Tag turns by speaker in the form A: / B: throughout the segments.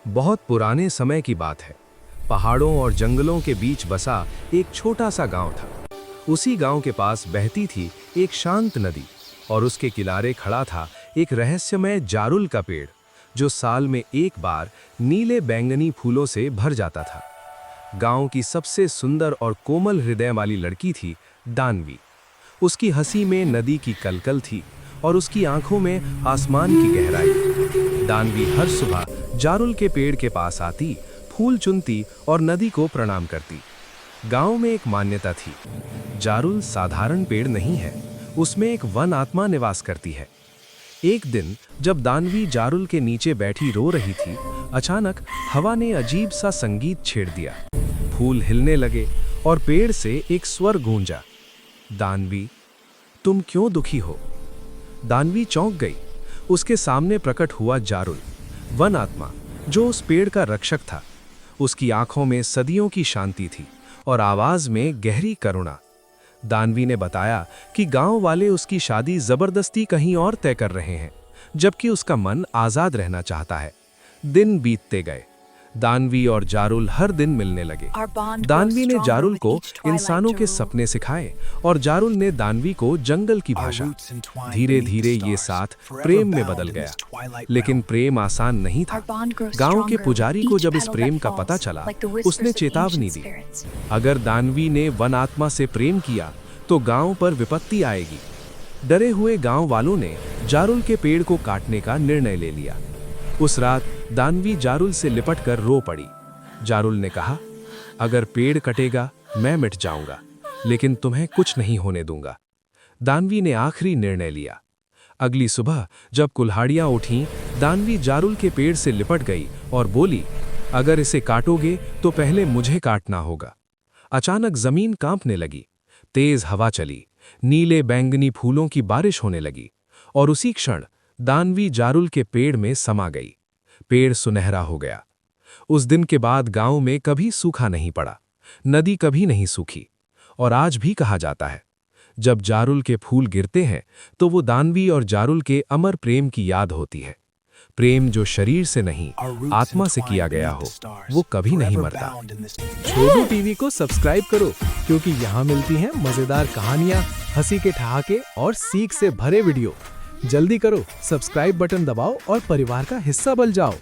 A: बहुत पुराने समय की बात है। पहाड़ों और जंगलों के बीच बसा एक छोटा सा गांव था। उसी गांव के पास बहती थी एक शांत नदी और उसके किनारे खड़ा था एक रहस्यमय जारुल का पेड़, जो साल में एक बार नीले बैंगनी फूलों से भर जाता था। गांव की सबसे सुंदर और कोमल हृदय वाली लड़की थी दानवी। उसकी हंसी में नदी की कलकल थी और उसकी आंखों में आसमान की गहराई। दानवी हर सुबह जारुल के पेड़ के पास आती, फूल चुनती और नदी को प्रणाम करती। गांव में एक मान्यता थी, जारुल साधारण पेड़ नहीं है, उसमें एक वन आत्मा निवास करती है। एक दिन जब दानवी जारुल के नीचे बैठी रो रही थी, अचानक हवा ने अजीब सा संगीत छेड़ दिया। फूल हिलने लगे और पेड़ से एक स्वर गूंजा, दानवी, तुम क्यों दुखी हो? दानवी चौंक गई। उसके सामने प्रकट हुआ जारुल, वन आत्मा, जो उस पेड़ का रक्षक था। उसकी आंखों में सदियों की शांति थी और आवाज में गहरी करुणा। दानवी ने बताया कि गांव वाले उसकी शादी जबरदस्ती कहीं और तय कर रहे हैं, जबकि उसका मन आजाद रहना चाहता है। दिन बीतते गए। दानवी और जारुल हर दिन मिलने लगे। दानवी ने जारुल को इंसानों के सपने सिखाए और जारुल ने दानवी को जंगल की भाषा। धीरे धीरे ये साथ प्रेम में बदल गया। लेकिन प्रेम आसान नहीं था। गांव के पुजारी को जब इस प्रेम का पता चला, उसने चेतावनी दी, अगर दानवी ने वन आत्मा से प्रेम किया तो गांव पर विपत्ति आएगी। डरे हुए गांव वालों ने जारुल के पेड़ को काटने का निर्णय ले लिया। उस रात दानवी जारुल से लिपटकर रो पड़ी। जारुल ने कहा, अगर पेड़ कटेगा मैं मिट जाऊंगा, लेकिन तुम्हें कुछ नहीं होने दूंगा। दानवी ने आखिरी निर्णय लिया। अगली सुबह जब कुल्हाड़ियां उठीं, दानवी जारुल के पेड़ से लिपट गई और बोली, अगर इसे काटोगे तो पहले मुझे काटना होगा। अचानक जमीन कांपने लगी, तेज हवा चली, नीले बैंगनी फूलों की बारिश होने लगी और उसी क्षण दानवी जारुल के पेड़ में समा गई। पेड़ सुनहरा हो गया। उस दिन के बाद गांव में कभी सूखा नहीं पड़ा, नदी कभी नहीं सूखी। और आज भी कहा जाता है, जब जारुल के फूल गिरते हैं तो वो दानवी और जारुल के अमर प्रेम की याद होती है। प्रेम जो शरीर से नहीं, आत्मा से किया गया हो, वो कभी नहीं मरता।
B: छोडू टीवी को सब्सक्राइब करो, क्योंकि यहाँ मिलती हैं मजेदार कहानियाँ, हंसी के ठहाके और सीख से भरे वीडियो। जल्दी करो, सब्सक्राइब बटन दबाओ और परिवार का हिस्सा बन जाओ।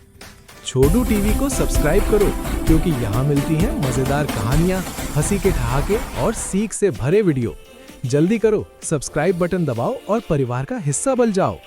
B: छोडू टीवी को सब्सक्राइब करो, क्योंकि यहाँ मिलती हैं मजेदार कहानियाँ, हंसी के ठहाके और सीख से भरे वीडियो। जल्दी करो, सब्सक्राइब बटन दबाओ और परिवार का हिस्सा बन जाओ।